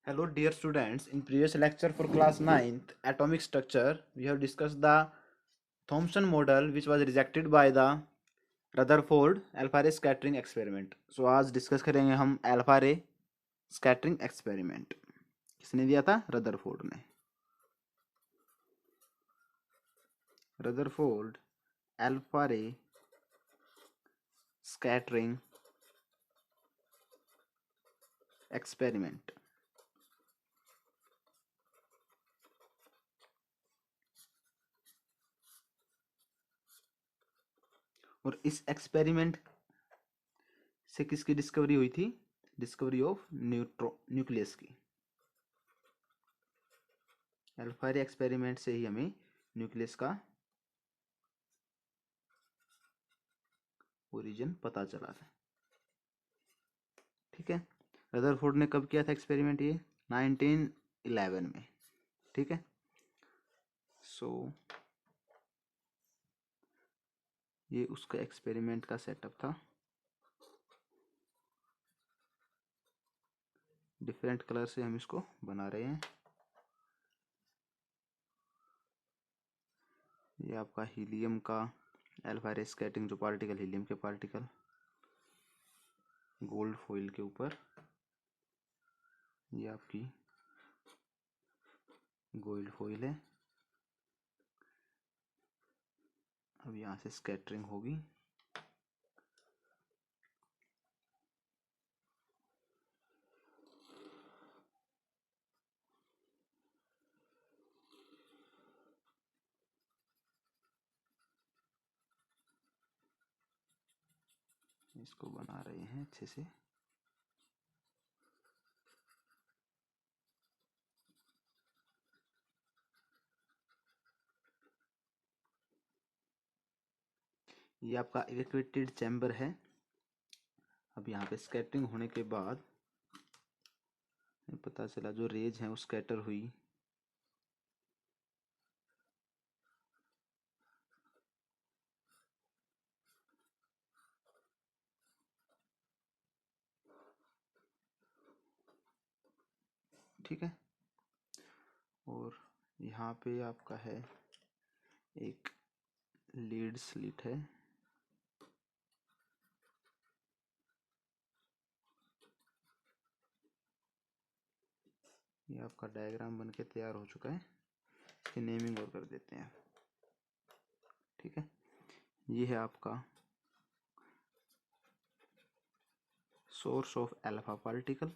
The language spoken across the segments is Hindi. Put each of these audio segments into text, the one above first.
Hello, dear students. In previous lecture for class 9th atomic structure, we have discussed the Thomson model, which was rejected by the Rutherford alpha ray scattering experiment. So आज डिस्कस करेंगे हम alpha ray scattering experiment. किसने दिया था? रदरफोर्ड ने. Rutherford alpha ray scattering experiment. और इस एक्सपेरिमेंट से किसकी डिस्कवरी हुई थी? डिस्कवरी ऑफ न्यूक्लियस की. अल्फा रे एक्सपेरिमेंट से ही हमें न्यूक्लियस का ओरिजिन पता चला था. ठीक है. रदरफोर्ड ने कब किया था एक्सपेरिमेंट? ये 1911 में. ठीक है. सो ये उसका एक्सपेरिमेंट का सेटअप था. डिफरेंट कलर से हम इसको बना रहे हैं. ये आपका हीलियम का अल्फा रे स्कैटरिंग, जो पार्टिकल हीलियम के पार्टिकल गोल्ड फॉइल के ऊपर. ये आपकी गोल्ड फॉइल है. अब यहाँ से स्कैटरिंग होगी. इसको बना रहे हैं अच्छे से. ये आपका इवैक्यूएटेड चैम्बर है. अब यहाँ पे स्कैटरिंग होने के बाद पता चला जो रेज है वो स्कैटर हुई. ठीक है. और यहाँ पे आपका है एक लीड स्लिट है. ये आपका डायग्राम बन के तैयार हो चुका है. इसकी नेमिंग और कर देते हैं. ठीक है. ये है आपका source of alpha particle.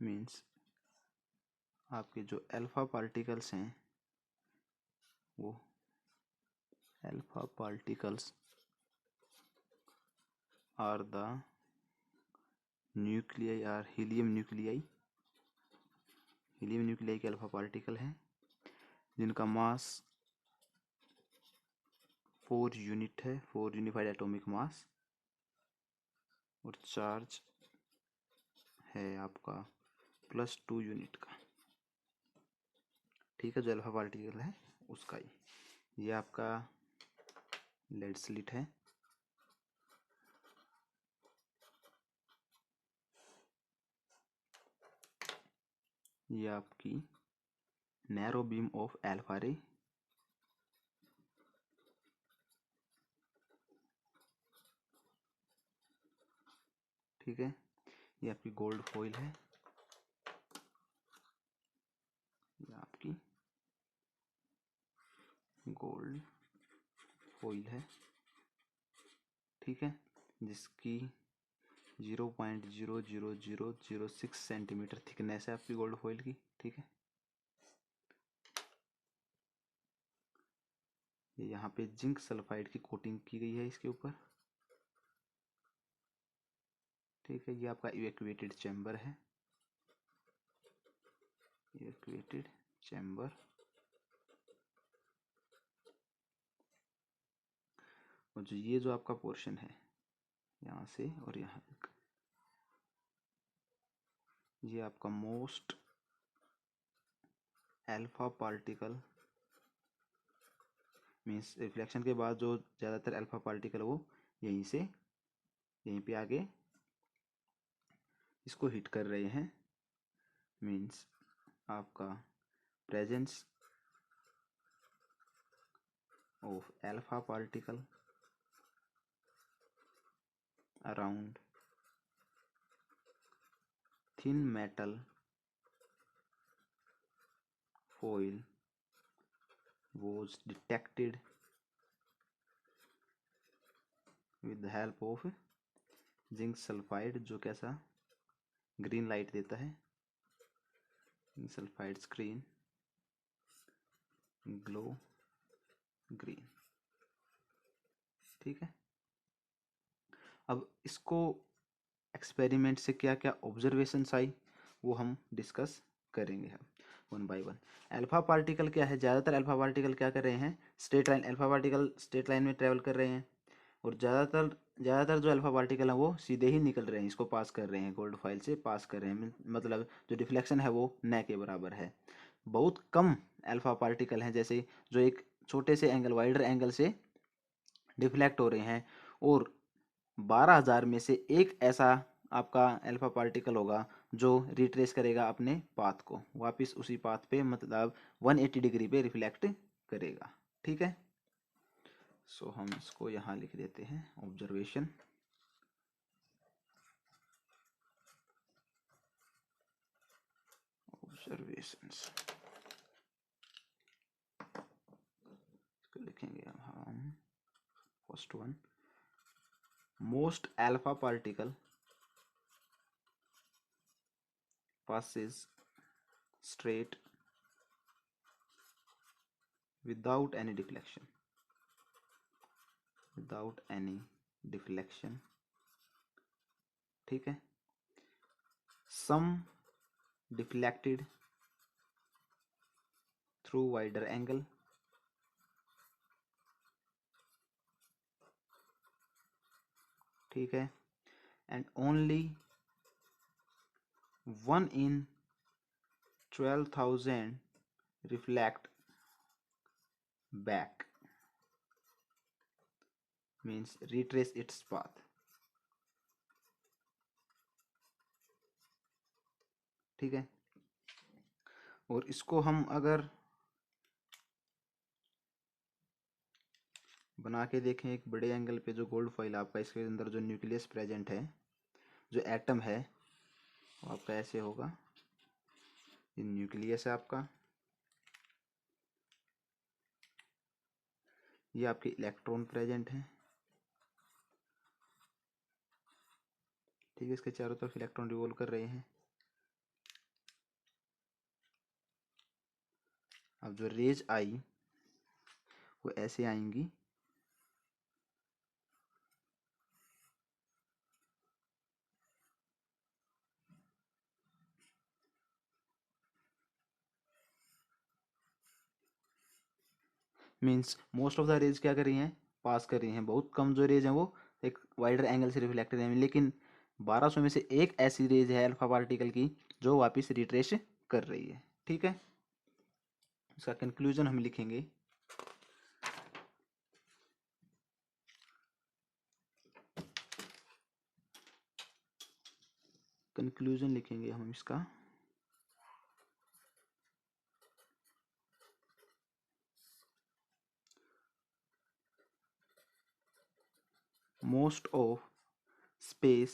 Means आपके जो अल्फा पार्टिकल्स हैं वो alpha particles are the nuclei are helium nuclei. Helium nuclei के अल्फा पार्टिकल हैं जिनका मास 4 यूनिट है, 4 यूनिफाइड एटॉमिक मास. और चार्ज है आपका +2 यूनिट का. ठीक है. जो अल्फा पार्टिकल है उसका ही. ये आपका लेड स्लिट है. ये आपकी नैरो बीम ऑफ अल्फा रे. ठीक है. ये आपकी गोल्ड फॉइल है. ये आपकी गोल्ड फॉइल है. ठीक है. जिसकी 0.00006 सेंटीमीटर थिकनेस है आपकी गोल्ड फॉइल की. ठीक है. ये यहाँ पे जिंक सल्फाइड की कोटिंग की गई है इसके ऊपर. ठीक है. ये आपका इवैक्यूएटेड चैम्बर है. Evacuated chamber. और जो ये जो आपका पोर्शन है यहाँ से और यहाँ तक, ये आपका most alpha particle. Means reflection के बाद जो ज़्यादातर अल्फा पार्टिकल वो यहीं से यहीं पे आगे इसको हिट कर रहे हैं, मीन्स आपका presence of alpha particle around thin metal foil was detected with the help of zinc sulphide, जो कैसा ग्रीन लाइट देता है, zinc sulphide screen glow green. ठीक है, अब इसको एक्सपेरिमेंट से क्या क्या ऑब्जर्वेशंस आई वो हम डिस्कस करेंगे हम one by one. Alpha particle क्या है, ज़्यादातर अल्फा पार्टिकल क्या कर रहे हैं, straight line, alpha particle straight line में ट्रेवल कर रहे हैं, और ज़्यादातर जो अल्फा पार्टिकल हैं वो सीधे ही निकल रहे हैं, इसको पास कर रहे हैं, गोल्ड फॉइल से पास कर रहे हैं, मतलब जो डिफ्लेक्शन है वो न के बराबर है। बहुत कम अल्फा पार्टिकल हैं जैसे जो एक छोटे से एंगल, वाइडर एंगल से डिफ्लेक्ट हो रहे हैं, और 12,000 में से एक ऐसा आपका अल्फा पार्टिकल होगा जो रिट्रेस करेगा अपने पाथ को, वापस उसी पाथ पे, मतलब 180 डिग्री पे रिफ्लेक्ट करेगा। ठीक है, सो हम इसको यहाँ लिख देते हैं ऑब्जर्वेशन। ऑब्जर्वेशंस इसको लिखेंगे हम, first one, most alpha particle passes straight without any deflection, without any deflection। ठीक है, some deflected through wider angle, ठीक है, and only 1 in 12,000 reflect back, means retrace its path। ठीक है, और इसको हम अगर बना के देखें एक बड़े एंगल पे, जो गोल्ड फॉइल आपका, इसके अंदर जो न्यूक्लियस प्रेजेंट है, जो एटम है वो आपका ऐसे होगा, ये न्यूक्लियस है आपका, ये आपके इलेक्ट्रॉन प्रेजेंट है। ठीक है, इसके चारों तरफ इलेक्ट्रॉन रिवॉल्व कर रहे हैं। अब जो रेज आई वो ऐसे आएंगी, means most of the rays क्या कर रही हैं, पास कर रही हैं, बहुत कम जो रेज हैं वो एक वाइडर एंगल से रिफ्लेक्ट कर रही हैं, लेकिन 1200 में से एक ऐसी रेज है अल्फा पार्टिकल की जो वापस रिट्रेस कर रही है। ठीक है, इसका कंक्लूजन हम लिखेंगे, कंक्लूजन लिखेंगे हम इसका, most of space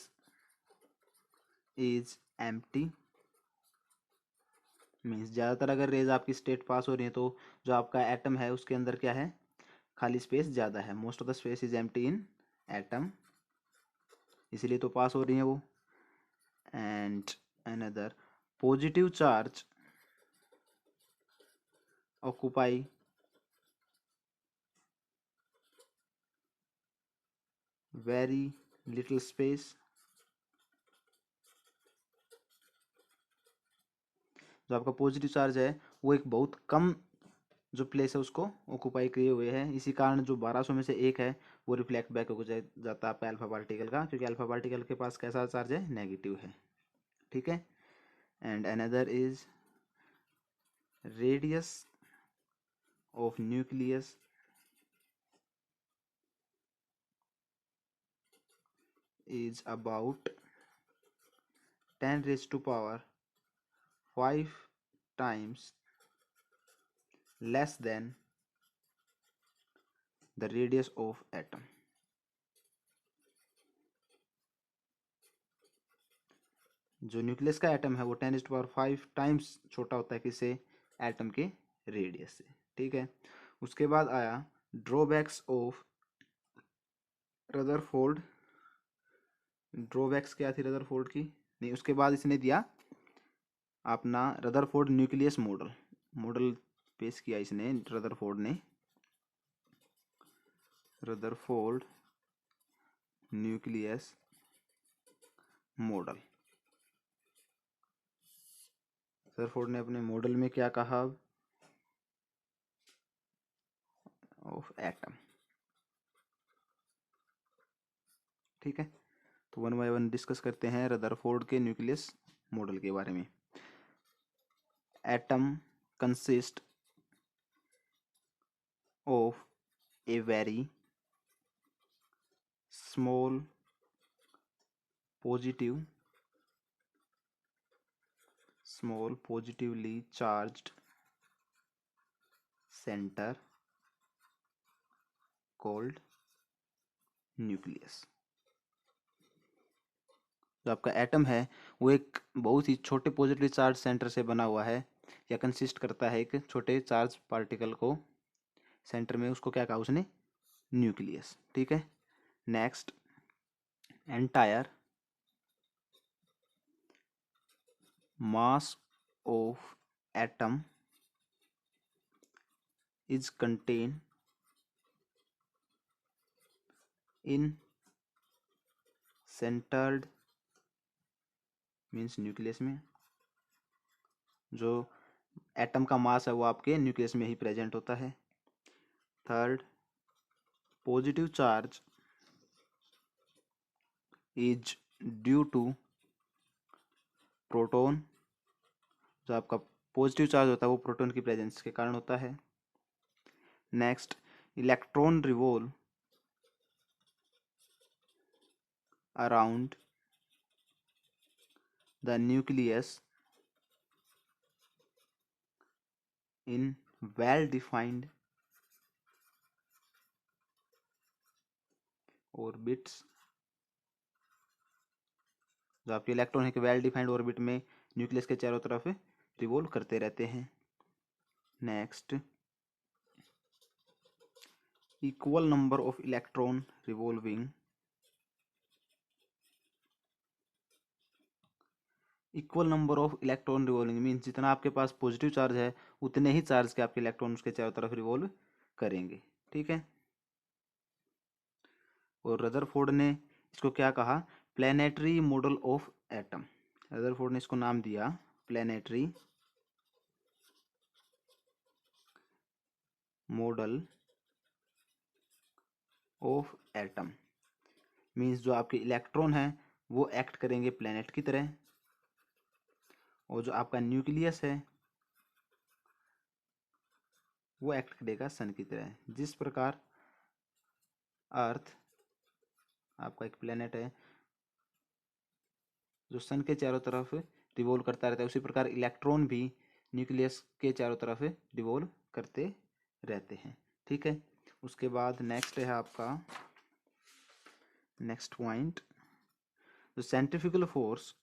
is empty, means ज़्यादातर अगर रेज आपकी स्टेट पास हो रही है तो जो आपका एटम है उसके अंदर क्या है, खाली स्पेस ज़्यादा है, most of the space is empty in atom, इसीलिए तो पास हो रही है वो। And another, positive charge occupy very little space, जो आपका पॉजिटिव चार्ज है वो एक बहुत कम जो प्लेस है उसको ऑक्यूपाई किए हुए हैं, इसी कारण जो 1200 में से एक है वो रिफ्लेक्ट बैक हो जाता है आपका अल्फा पार्टिकल का, क्योंकि अल्फा पार्टिकल के पास कैसा चार्ज है, नेगेटिव है। ठीक है, and another is radius of nucleus is about 10⁵ times less than the radius of atom. जो न्यूक्लियस का एटम है वो 10⁵ टाइम्स छोटा होता है किसे, एटम के रेडियस से। ठीक है, उसके बाद आया ड्रॉबैक्स ऑफ रदरफोर्ड। ड्रॉबैक्स क्या थी रदरफोर्ड की, नहीं उसके बाद इसने दिया अपना रदरफोर्ड न्यूक्लियस मॉडल। मॉडल पेश किया इसने रदरफोर्ड ने, रदरफोर्ड न्यूक्लियस मॉडल। रदरफोर्ड ने अपने मॉडल में क्या कहा, ऑफ एटम। ठीक है, तो वन बाय वन डिस्कस करते हैं रदरफोर्ड के न्यूक्लियस मॉडल के बारे में। Atom consist of a very small positively charged center called nucleus। जो आपका एटम है वो एक बहुत ही छोटे पॉजिटिवली चार्ज सेंटर से बना हुआ है, या कंसिस्ट करता है एक छोटे चार्ज पार्टिकल को सेंटर में, उसको क्या कहा उसने, न्यूक्लियस। ठीक है, next, entire mass of atom is contained in centered means nucleus में। जो एटम का मास है वो आपके न्यूक्लियस में ही प्रेजेंट होता है। Third, positive charge is due to proton. जो आपका पॉजिटिव चार्ज होता है वो प्रोटॉन की प्रेजेंस के कारण होता है। Next, electron revolve around the nucleus in well defined orbits. जो आपके इलेक्ट्रॉन है कि वेल डिफाइंड ऑर्बिट में न्यूक्लियस के चारों तरफ रिवॉल्व करते रहते हैं। Next, equal number of electron revolving equal number of electron revolving means जितना आपके पास पॉजिटिव चार्ज है उतने ही चार्ज के आपके इलेक्ट्रॉन उसके चारों तरफ रिवॉल्व करेंगे। ठीक है, और रदरफोर्ड ने इसको क्या कहा, planetary model of atom. Rutherford ने इसको नाम दिया planetary model of atom. Means जो आपके इलेक्ट्रॉन है वो एक्ट करेंगे प्लैनेट की तरह, और जो आपका न्यूक्लियस है वो एक्ट करेगा सन की तरह। जिस प्रकार अर्थ आपका एक प्लेनेट है जो सन के चारों तरफ रिवॉल्व करता रहता है, उसी प्रकार इलेक्ट्रॉन भी न्यूक्लियस के चारों तरफ रिवॉल्व करते रहते हैं। ठीक है, उसके बाद नेक्स्ट है आपका नेक्स्ट पॉइंट, जो centrifugal force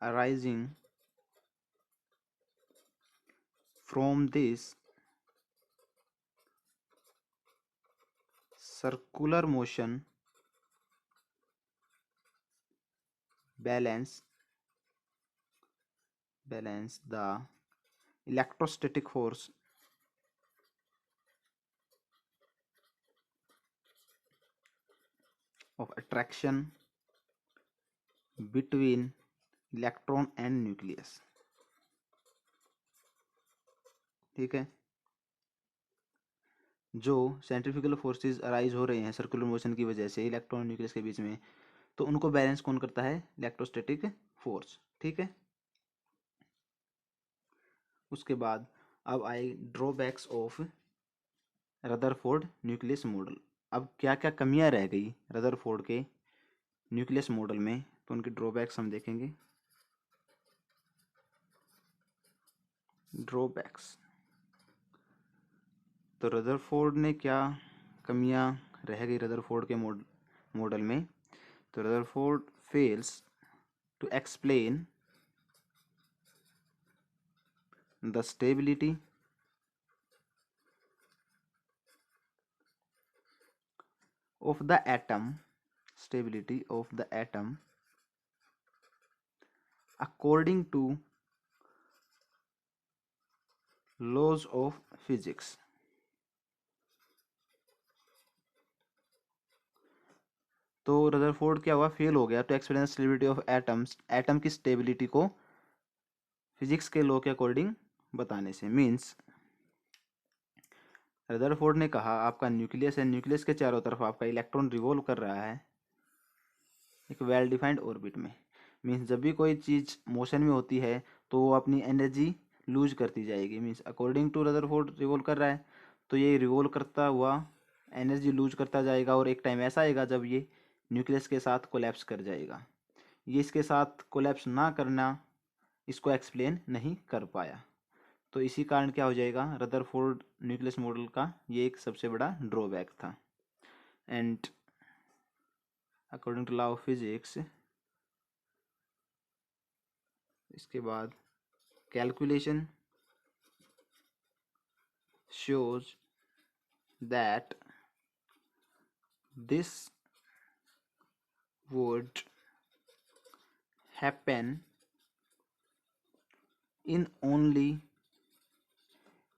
arising from this circular motion balance the electrostatic force of attraction between electron and nucleus. ठीक है, जो सेंट्रीफ्यूगल फोर्सेस अराइज हो रहे हैं सर्कुलर मोशन की वजह से इलेक्ट्रॉन न्यूक्लियस के बीच में, तो उनको बैलेंस कौन करता है, इलेक्ट्रोस्टैटिक फोर्स। ठीक है, उसके बाद अब आए drawbacks of Rutherford nucleus model. अब क्या क्या कमियां रह गई रदरफोर्ड के न्यूक्लियस मॉडल में, तो उनके ड्रॉबैक्स हम देखेंगे। ड्रॉबैक्स, तो रदरफोर्ड ने क्या कमियां रह गई रदरफोर्ड के मॉडल में, तो Rutherford fails to explain the stability of the atom, stability of the atom according to laws of physics। तो रदरफोर्ड क्या हुआ, फेल हो गया to explain stability of atoms, atom की स्टेबिलिटी को फिजिक्स के लॉ के अकॉर्डिंग बताने से। मीन्स रदरफोर्ड ने कहा आपका न्यूक्लियस है, न्यूक्लियस के चारों तरफ आपका इलेक्ट्रॉन रिवॉल्व कर रहा है एक वेल डिफाइंड ऑर्बिट में। मीन्स जब भी कोई चीज़ मोशन में होती है तो वो अपनी एनर्जी लूज करती जाएगी। Means according to Rutherford revolve कर रहा है तो ये रिवॉल्व करता हुआ एनर्जी लूज करता जाएगा, और एक टाइम ऐसा आएगा जब ये न्यूक्लियस के साथ कोलैप्स कर जाएगा। ये इसके साथ कोलैप्स ना करना इसको एक्सप्लेन नहीं कर पाया, तो इसी कारण क्या हो जाएगा, रदरफोर्ड न्यूक्लियस मॉडल का ये एक सबसे बड़ा ड्रॉबैक था। And according to law of physics, इसके बाद calculation shows that this would happen in only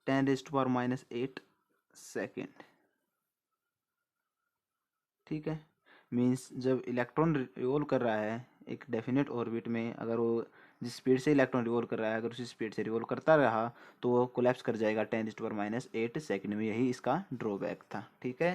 10 raised to power minus 8 second. ठीक है, मीन्स जब इलेक्ट्रॉन रिवॉल्व कर रहा है एक डेफिनेट ऑर्बिट में, अगर वो जिस स्पीड से इलेक्ट्रॉन रिवॉल्व कर रहा है अगर उसी स्पीड से रिवॉल्व करता रहा तो वो कोलैप्स कर जाएगा 10 raised to power minus 8 second में। यही इसका ड्रॉबैक था। ठीक है।